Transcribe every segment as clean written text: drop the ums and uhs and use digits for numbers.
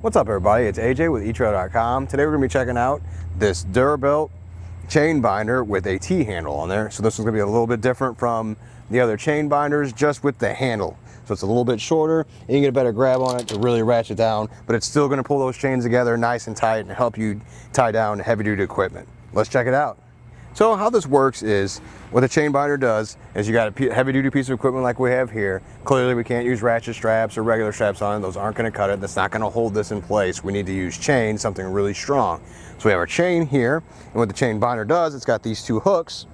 What's up everybody, it's AJ with etrailer.com. Today we're going to be checking out this Durabilt chain binder with a T-handle on there. So this is going to be a little bit different from the other chain binders, just with the handle. So it's a little bit shorter and you get a better grab on it to really ratchet down, but it's still going to pull those chains together nice and tight and help you tie down heavy duty equipment. Let's check it out. So how this works is, what a chain binder does is you got a heavy duty piece of equipment like we have here. Clearly we can't use ratchet straps or regular straps on it. Those aren't going to cut it. That's not going to hold this in place. We need to use chain, something really strong. So we have our chain here, and what the chain binder does, it's got these two hooks,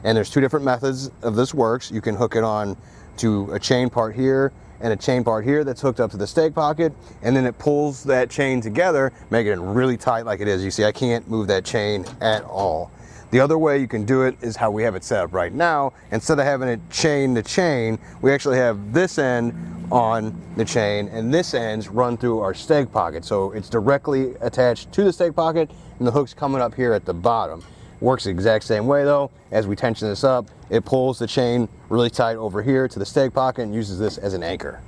and there's two different methods of this works. You can hook it on to a chain part here and a chain part here that's hooked up to the stake pocket, and then it pulls that chain together, making it really tight like it is. You see, I can't move that chain at all. The other way you can do it is how we have it set up right now. Instead of having it chain to chain, we actually have this end on the chain and this end's run through our stake pocket. So it's directly attached to the stake pocket and the hook's coming up here at the bottom. Works the exact same way though. As we tension this up, it pulls the chain really tight over here to the stake pocket and uses this as an anchor.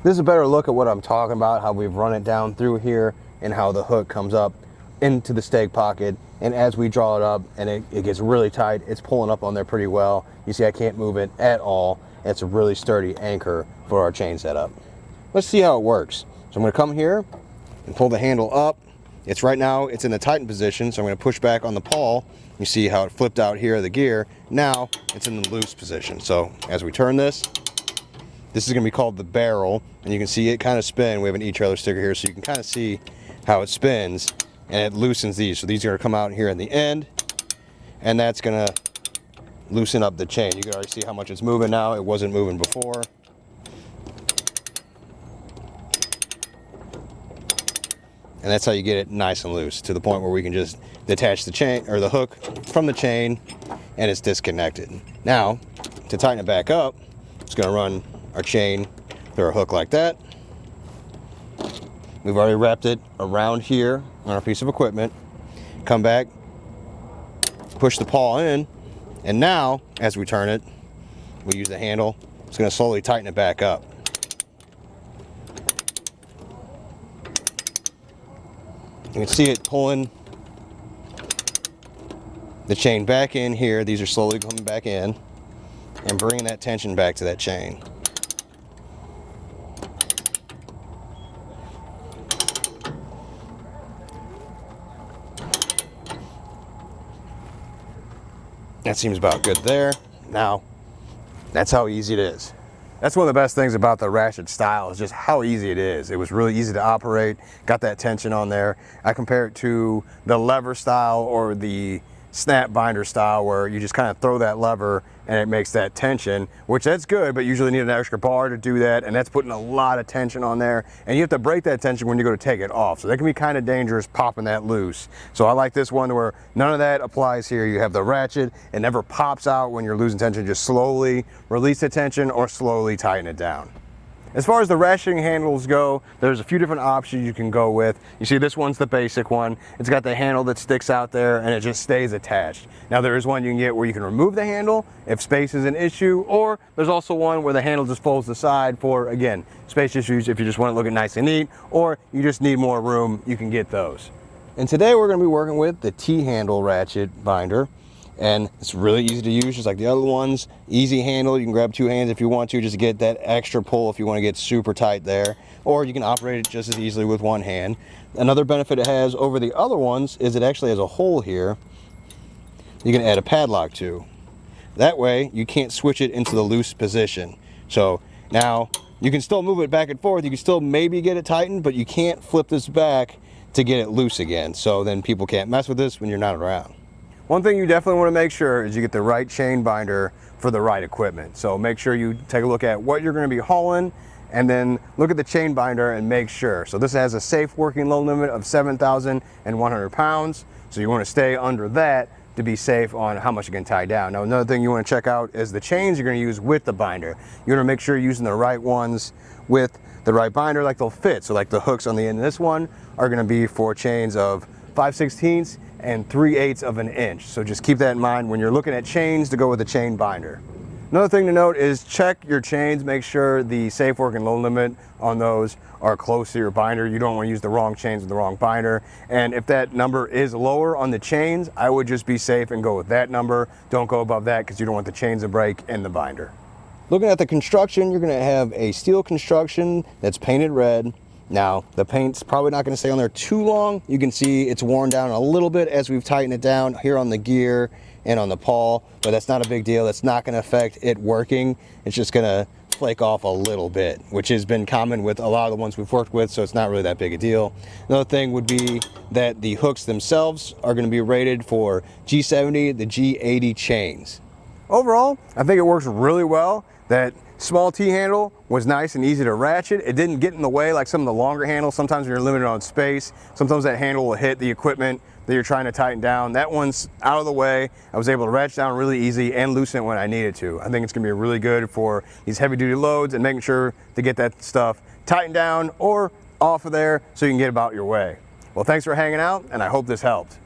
This is a better look at what I'm talking about, how we've run it down through here and how the hook comes up into the stake pocket, and as we draw it up and it gets really tight, it's pulling up on there pretty well. You see I can't move it at all. It's a really sturdy anchor for our chain setup. Let's see how it works. So I'm going to come here and pull the handle up. It's right now it's in the tighten position, so I'm going to push back on the pawl. You see how it flipped out here, the gear. Now it's in the loose position. So as we turn this is going to be called the barrel, and you can see it kind of spin. We have an eTrailer sticker here so you can kind of see how it spins. And it loosens these, so these are going to come out here in the end, and that's going to loosen up the chain. You can already see how much it's moving now. It wasn't moving before. And that's how you get it nice and loose, to the point where we can just detach the chain or the hook from the chain and it's disconnected. Now to tighten it back up, it's going to run our chain through our hook like that. We've already wrapped it around here on our piece of equipment. Come back, push the pawl in, and now as we turn it, we use the handle. It's going to slowly tighten it back up. You can see it pulling the chain back in here. These are slowly coming back in and bringing that tension back to that chain. That seems about good there. Now, that's how easy it is. That's one of the best things about the ratchet style, is just how easy it is. It was really easy to operate, got that tension on there. I compare it to the lever style or the snap binder style, where you just kind of throw that lever and it makes that tension, which that's good, but you usually need an extra bar to do that, and that's putting a lot of tension on there, and you have to break that tension when you go to take it off. So that can be kind of dangerous popping that loose. So I like this one where none of that applies here. You have the ratchet, it never pops out when you're losing tension. Just slowly release the tension or slowly tighten it down. As far as the ratcheting handles go, there's a few different options you can go with. You see this one's the basic one. It's got the handle that sticks out there and it just stays attached. Now there is one you can get where you can remove the handle if space is an issue, or there's also one where the handle just folds aside for, again, space issues. If you just want it looking nice and neat, or you just need more room, you can get those. And today we're going to be working with the T-handle ratchet binder. And it's really easy to use, just like the other ones. Easy handle, you can grab two hands if you want to, just to get that extra pull if you want to get super tight there. Or you can operate it just as easily with one hand. Another benefit it has over the other ones is it actually has a hole here you can add a padlock to. That way you can't switch it into the loose position. So now you can still move it back and forth, you can still maybe get it tightened, but you can't flip this back to get it loose again. So then people can't mess with this when you're not around. One thing you definitely want to make sure is you get the right chain binder for the right equipment. So make sure you take a look at what you're going to be hauling, and then look at the chain binder and make sure. So this has a safe working load limit of 7,100 pounds. So you want to stay under that to be safe on how much you can tie down. Now another thing you want to check out is the chains you're going to use with the binder. You want to make sure you're using the right ones with the right binder, like they'll fit. So like the hooks on the end of this one are going to be for chains of 5/16 and 3/8 of an inch. So just keep that in mind when you're looking at chains to go with a chain binder. Another thing to note is check your chains, make sure the safe work and load limit on those are close to your binder. You don't want to use the wrong chains with the wrong binder. And if that number is lower on the chains, I would just be safe and go with that number. Don't go above that because you don't want the chains to break in the binder. Looking at the construction, you're going to have a steel construction that's painted red. Now, the paint's probably not going to stay on there too long. You can see it's worn down a little bit as we've tightened it down here on the gear and on the pawl, but that's not a big deal. That's not going to affect it working. It's just going to flake off a little bit, which has been common with a lot of the ones we've worked with, so it's not really that big a deal. Another thing would be that the hooks themselves are going to be rated for G70, the G80 chains. Overall, I think it works really well. That small T-handle was nice and easy to ratchet. It didn't get in the way like some of the longer handles. Sometimes when you're limited on space, sometimes that handle will hit the equipment that you're trying to tighten down. That one's out of the way. I was able to ratchet down really easy and loosen it when I needed to. I think it's gonna be really good for these heavy duty loads and making sure to get that stuff tightened down or off of there so you can get about your way. Well, thanks for hanging out, and I hope this helped.